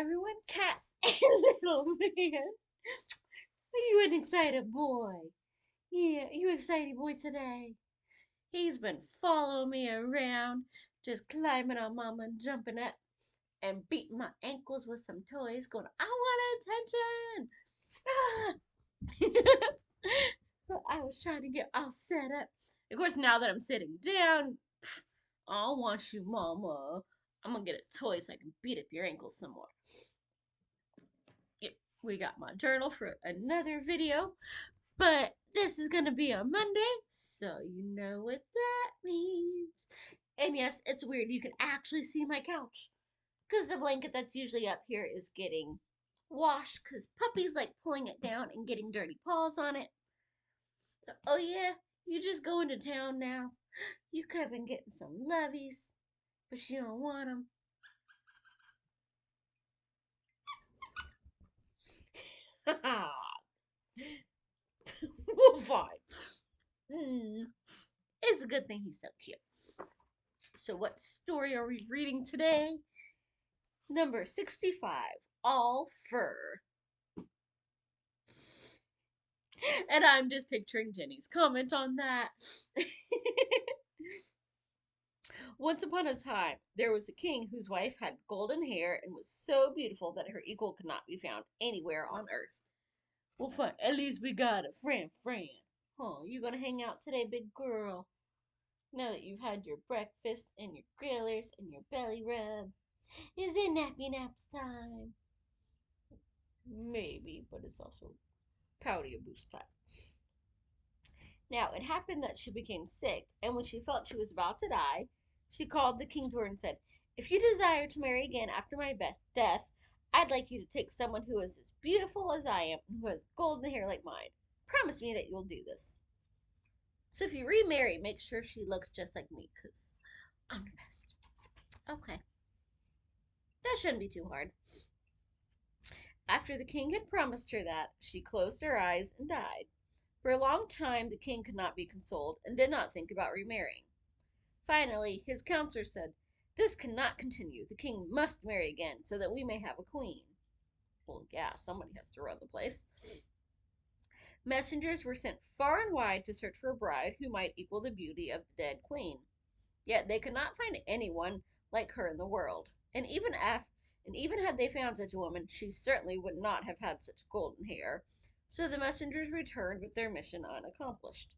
everyone, Cat and Little Man. Are you an excited boy? Yeah, you excited boy today? He's been following me around, just climbing on Mama and jumping up and beating my ankles with some toys, going, I want attention! Ah! I was trying to get all set up. Of course, now that I'm sitting down, I want you, Mama. I'm gonna get a toy so I can beat up your ankles some more. Yep, we got my journal for another video, but this is gonna be a Monday, so you know what that means. And yes, it's weird. You can actually see my couch because the blanket that's usually up here is getting washed because puppies like pulling it down and getting dirty paws on it. So, oh yeah, you just going to town now. You could have been getting some lovies, but you don't want them. Well, fine. Mm, it's a good thing he's so cute. So, what story are we reading today? Number 65, All Fur. And I'm just picturing Jenny's comment on that. Once upon a time, there was a king whose wife had golden hair and was so beautiful that her equal could not be found anywhere on earth. Well, fine. At least we got a friend. Huh, you gonna hang out today, big girl? Now that you've had your breakfast and your grillers and your belly rub. Is it nappy naps time? Maybe, but it's also pouty abuse time. Now, it happened that she became sick, and when she felt she was about to die, she called the king to her and said, If you desire to marry again after my death, I'd like you to take someone who is as beautiful as I am and who has golden hair like mine. Promise me that you'll do this. So if you remarry, make sure she looks just like me, because I'm the best. Okay. That shouldn't be too hard. After the king had promised her that, she closed her eyes and died. For a long time, the king could not be consoled and did not think about remarrying. Finally, his counselor said, This cannot continue. The king must marry again so that we may have a queen. Well, yeah, somebody has to run the place. Messengers were sent far and wide to search for a bride who might equal the beauty of the dead queen. Yet they could not find anyone like her in the world. And even had they found such a woman, she certainly would not have had such golden hair. So the messengers returned with their mission unaccomplished.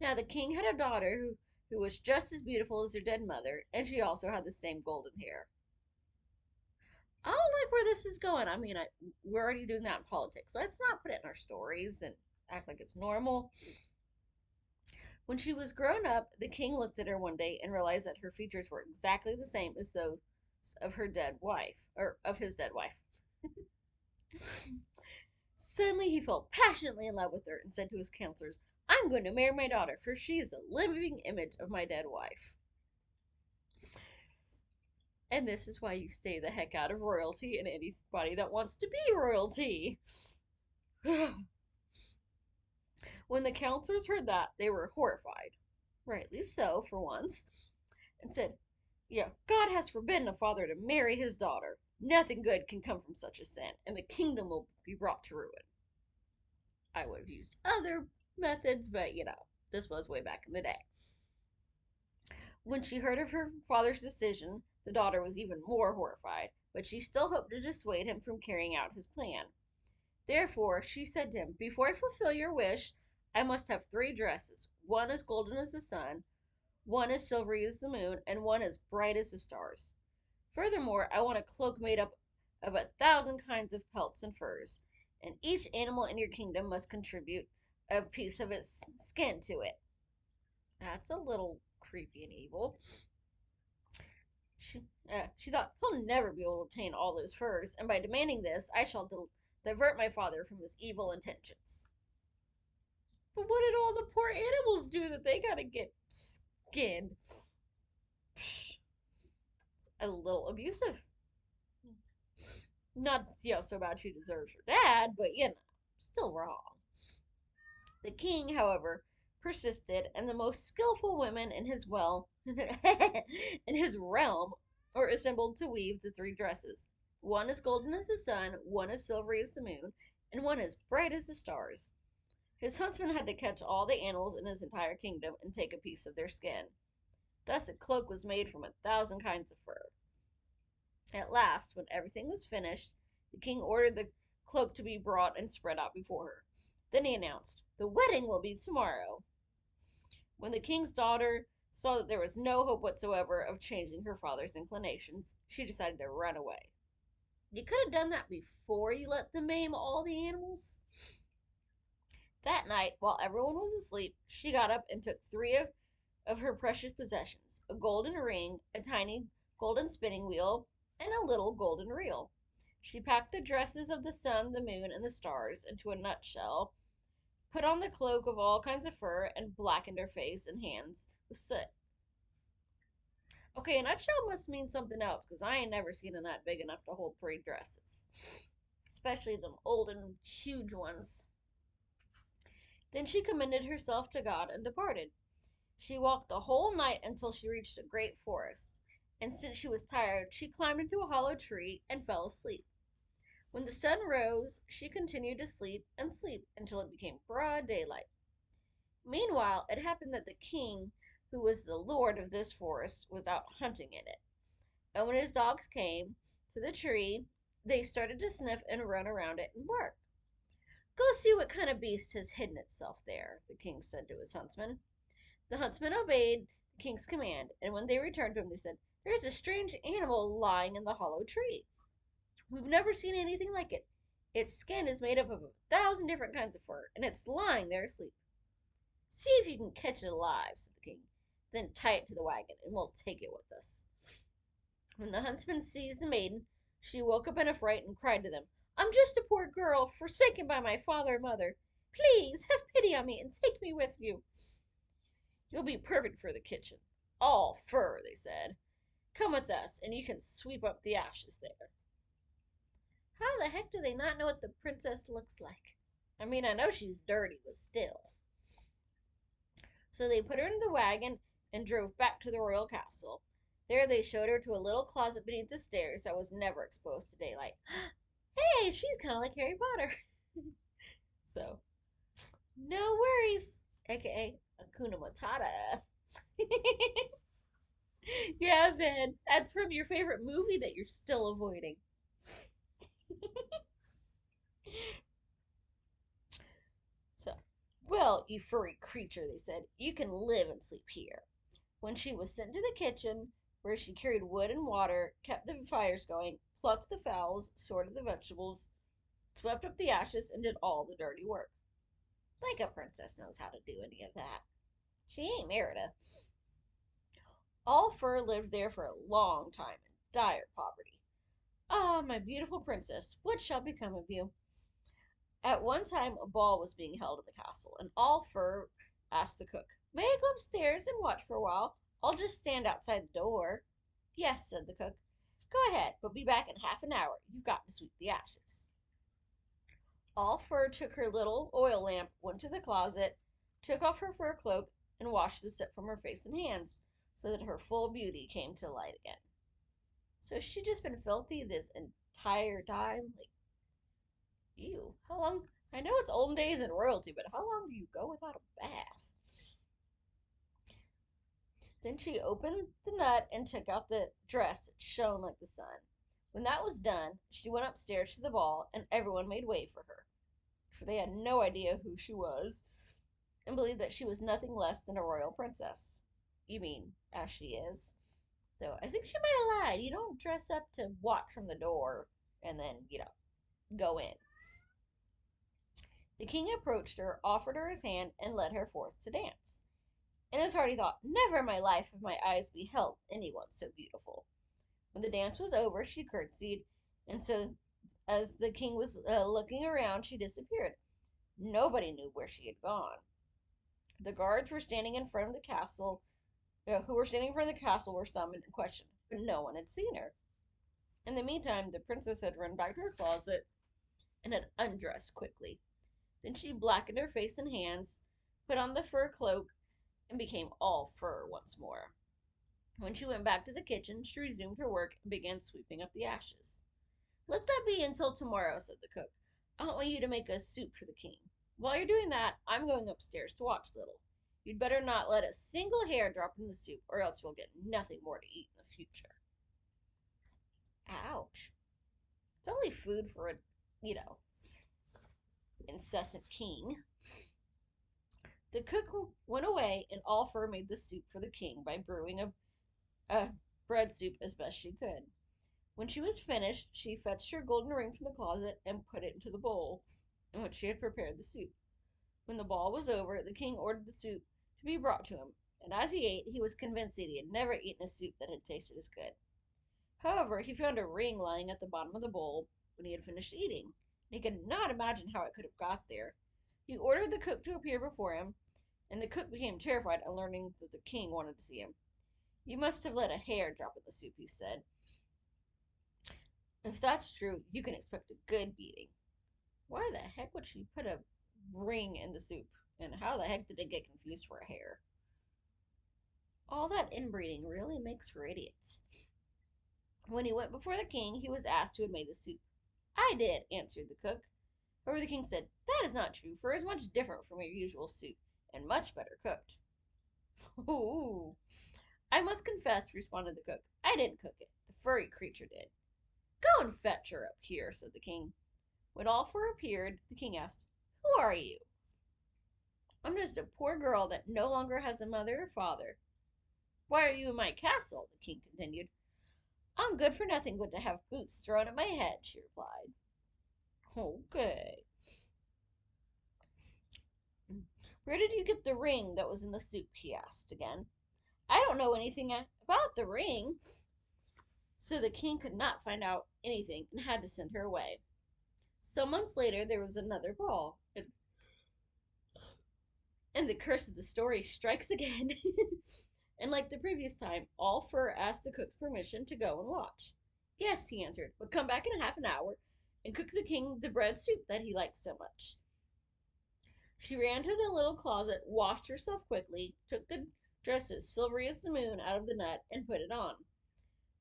Now the king had a daughter who was just as beautiful as her dead mother, and she also had the same golden hair. I don't like where this is going. I mean, we're already doing that in politics. Let's not put it in our stories and act like it's normal. When she was grown up, the king looked at her one day and realized that her features were exactly the same as those of her dead wife, or of his dead wife. Suddenly, he fell passionately in love with her and said to his counselors, I'm going to marry my daughter, for she is a living image of my dead wife. And this is why you stay the heck out of royalty and anybody that wants to be royalty. When the counselors heard that, they were horrified, rightly so for once, and said, Yeah, God has forbidden a father to marry his daughter. Nothing good can come from such a sin, and the kingdom will be brought to ruin. I would have used other methods, but this was way back in the day. When she heard of her father's decision, the daughter was even more horrified, but she still hoped to dissuade him from carrying out his plan. Therefore, she said to him, Before I fulfill your wish, I must have 3 dresses, one as golden as the sun, one as silvery as the moon, and one as bright as the stars. Furthermore, I want a cloak made up of 1,000 kinds of pelts and furs, and each animal in your kingdom must contribute a piece of its skin to it. That's a little creepy and evil. She thought, He'll never be able to obtain all those furs, and by demanding this, I shall divert my father from his evil intentions. But what did all the poor animals do that they gotta get skinned? Psh, a little abusive. Not, so bad she deserves her dad, but, still wrong. The king, however, persisted, and the most skillful women in his in his realm were assembled to weave the 3 dresses. One is golden as the sun, one is silvery as the moon, and one as bright as the stars. His huntsman had to catch all the animals in his entire kingdom and take a piece of their skin. Thus, a cloak was made from 1,000 kinds of fur. At last, when everything was finished, the king ordered the cloak to be brought and spread out before her. Then he announced, "The wedding will be tomorrow." When the king's daughter saw that there was no hope whatsoever of changing her father's inclinations, she decided to run away. You could have done that before you let them maim all the animals. That night, while everyone was asleep, she got up and took three of her precious possessions: a golden ring, a tiny golden spinning wheel, and a little golden reel. She packed the dresses of the sun, the moon, and the stars into a nutshell, put on the cloak of all kinds of fur, and blackened her face and hands with soot. Okay, a nutshell must mean something else, because I ain't never seen a nut big enough to hold three dresses, especially them old and huge ones. Then she commended herself to God and departed. She walked the whole night until she reached a great forest, and since she was tired, she climbed into a hollow tree and fell asleep. When the sun rose, she continued to sleep and sleep until it became broad daylight. Meanwhile, it happened that the king, who was the lord of this forest, was out hunting in it. And when his dogs came to the tree, they started to sniff and run around it and bark. "Go see what kind of beast has hidden itself there," the king said to his huntsman. The huntsman obeyed the king's command, and when they returned to him, they said, "There's a strange animal lying in the hollow tree. We've never seen anything like it. Its skin is made up of 1,000 different kinds of fur, and it's lying there asleep. See if you can catch it alive," said the king. "Then tie it to the wagon, and we'll take it with us." When the huntsman seized the maiden, she woke up in a fright and cried to them, "I'm just a poor girl, forsaken by my father and mother. Please have pity on me and take me with you. You'll be perfect for the kitchen. All fur," they said. "Come with us, and you can sweep up the ashes there." How the heck do they not know what the princess looks like? I mean, I know she's dirty, but still. So they put her in the wagon and drove back to the royal castle. There they showed her to a little closet beneath the stairs that was never exposed to daylight. Hey, she's kind of like Harry Potter. So, no worries, aka Akuna Matata. Yeah, Van, that's from your favorite movie that you're still avoiding. So, "Well, you furry creature," they said, "you can live and sleep here." When she was sent to the kitchen, where she carried wood and water, kept the fires going, plucked the fowls, sorted the vegetables, swept up the ashes, and did all the dirty work. Like a princess knows how to do any of that. She ain't Merida. All fur lived there for a long time in dire poverty. "Ah, my beautiful princess, what shall become of you?" At one time, a ball was being held in the castle, and All Fur asked the cook, "May I go upstairs and watch for a while? I'll just stand outside the door." "Yes," said the cook. "Go ahead, but be back in half an hour. You've got to sweep the ashes." All Fur took her little oil lamp, went to the closet, took off her fur cloak, and washed the soot from her face and hands, so that her full beauty came to light again. So she'd just been filthy this entire time? Like, ew. How long? I know it's olden days and royalty, but how long do you go without a bath? Then she opened the nut and took out the dress that shone like the sun. When that was done, she went upstairs to the ball, and everyone made way for her, for they had no idea who she was and believed that she was nothing less than a royal princess. You mean, as she is. Though I think she might have lied. You don't dress up to watch from the door and then, go in. The king approached her, offered her his hand, and led her forth to dance. In his heart he thought, "Never in my life have my eyes beheld anyone so beautiful." When the dance was over, she curtsied, and so as the king was looking around, she disappeared. Nobody knew where she had gone. The guards were standing in front of the castle, who were standing in front of the castle, were summoned and questioned, but no one had seen her. In the meantime, the princess had run back to her closet and had undressed quickly. Then she blackened her face and hands, put on the fur cloak, and became all fur once more. When she went back to the kitchen, she resumed her work and began sweeping up the ashes. Let that be until tomorrow, said the cook. I want you to make us soup for the king. While you're doing that, I'm going upstairs to watch Little. You'd better not let a single hair drop in the soup, or else you'll get nothing more to eat in the future. Ouch. It's only food for a, you know, incessant king. The cook went away, and All Fur made the soup for the king by brewing a bread soup as best she could. When she was finished, she fetched her golden ring from the closet and put it into the bowl in which she had prepared the soup. When the ball was over, the king ordered the soup to be brought to him, and as he ate, he was convinced that he had never eaten a soup that had tasted as good. However, he found a ring lying at the bottom of the bowl when he had finished eating, and he could not imagine how it could have got there. He ordered the cook to appear before him, and the cook became terrified on learning that the king wanted to see him. You must have let a hair drop in the soup, he said. If that's true, you can expect a good beating. Why the heck would she put a ring in the soup? And how the heck did it get confused for a hair? All that inbreeding really makes for idiots. When he went before the king, he was asked who had made the soup. I did, answered the cook. However, the king said, That is not true, for it is much different from your usual soup, and much better cooked. Ooh. I must confess, responded the cook, I didn't cook it. The furry creature did. Go and fetch her up here, said the king. When All Fur appeared, the king asked, Who are you? I'm just a poor girl that no longer has a mother or father. Why are you in my castle? The king continued. I'm good for nothing but to have boots thrown at my head, she replied. Okay. Where did you get the ring that was in the soup? He asked again. I don't know anything about the ring. So the king could not find out anything and had to send her away. Some months later, there was another ball, and the curse of the story strikes again. And like the previous time, All Fur asked the cook's permission to go and watch. Yes, he answered, but come back in half an hour and cook the king the bread soup that he likes so much. She ran to the little closet, washed herself quickly, took the dress as silvery as the moon out of the net, and put it on.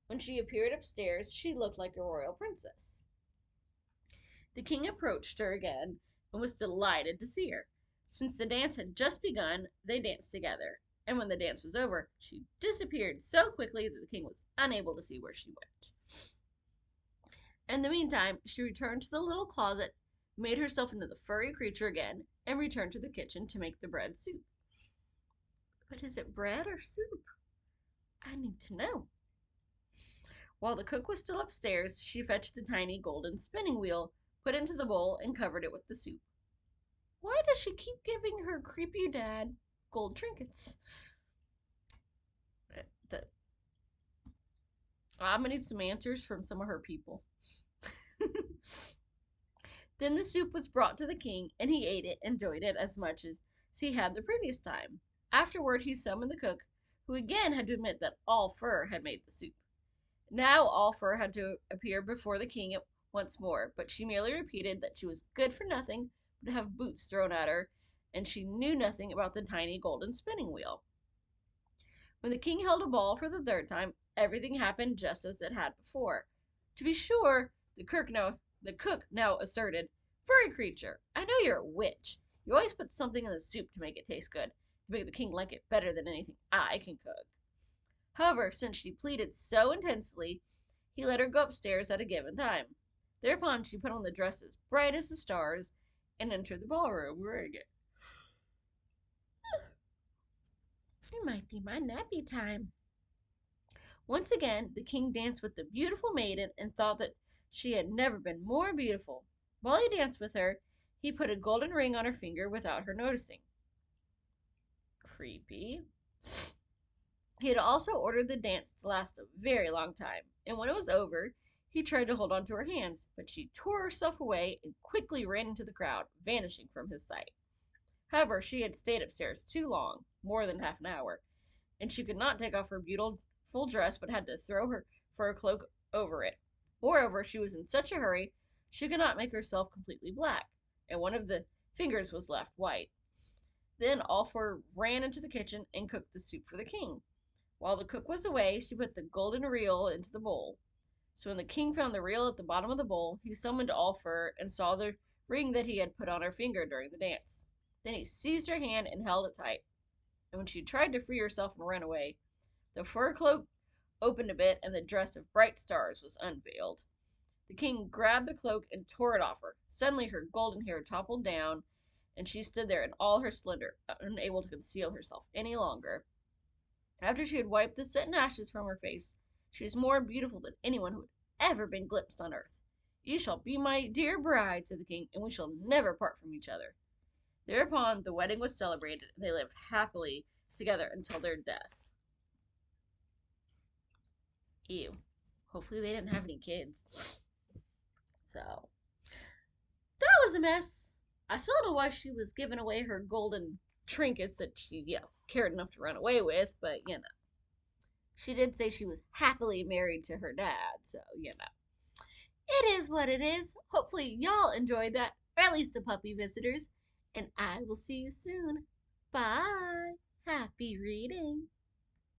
When she appeared upstairs, she looked like a royal princess. The king approached her again and was delighted to see her. Since the dance had just begun, they danced together, and when the dance was over, she disappeared so quickly that the king was unable to see where she went. In the meantime, she returned to the little closet, made herself into the furry creature again, and returned to the kitchen to make the bread soup. But is it bread or soup? I need to know. While the cook was still upstairs, she fetched the tiny golden spinning wheel, put it into the bowl, and covered it with the soup. Why does she keep giving her creepy dad gold trinkets? I'm gonna need some answers from some of her people. Then the soup was brought to the king, and he ate it and enjoyed it as much as he had the previous time. Afterward, he summoned the cook, who again had to admit that All Fur had made the soup. Now All Fur had to appear before the king once more, but she merely repeated that she was good for nothing but to have boots thrown at her, and she knew nothing about the tiny golden spinning wheel. When the king held a ball for the third time, everything happened just as it had before. To be sure, the cook now asserted, Furry creature, I know you're a witch. You always put something in the soup to make it taste good, to make the king like it better than anything I can cook. However, since she pleaded so intensely, he let her go upstairs at a given time. Thereupon she put on the dress as bright as the stars and entered the ballroom. It might be my nappy time. Once again, the king danced with the beautiful maiden and thought that she had never been more beautiful. While he danced with her, he put a golden ring on her finger without her noticing. Creepy. He had also ordered the dance to last a very long time, and when it was over, he tried to hold on to her hands, but she tore herself away and quickly ran into the crowd, vanishing from his sight. However, she had stayed upstairs too long, more than half an hour, and she could not take off her beautiful dress but had to throw her fur cloak over it. Moreover, she was in such a hurry she could not make herself completely black, and one of the fingers was left white. Then All Fur ran into the kitchen and cooked the soup for the king. While the cook was away, she put the golden reel into the bowl. So when the king found the reel at the bottom of the bowl, he summoned all fur and saw the ring that he had put on her finger during the dance. Then he seized her hand and held it tight. And when she tried to free herself and run away, the fur cloak opened a bit and the dress of bright stars was unveiled. The king grabbed the cloak and tore it off her. Suddenly her golden hair toppled down, and she stood there in all her splendor, unable to conceal herself any longer. After she had wiped the soot and ashes from her face, she was more beautiful than anyone who had ever been glimpsed on earth. You shall be my dear bride, said the king, and we shall never part from each other. Thereupon the wedding was celebrated, and they lived happily together until their death. Ew. Hopefully they didn't have any kids. So, that was a mess. I still don't know why she was giving away her golden trinkets that she, cared enough to run away with, but, She did say she was happily married to her dad, so, It is what it is. Hopefully y'all enjoyed that, or at least the puppy visitors. And I will see you soon. Bye. Happy reading.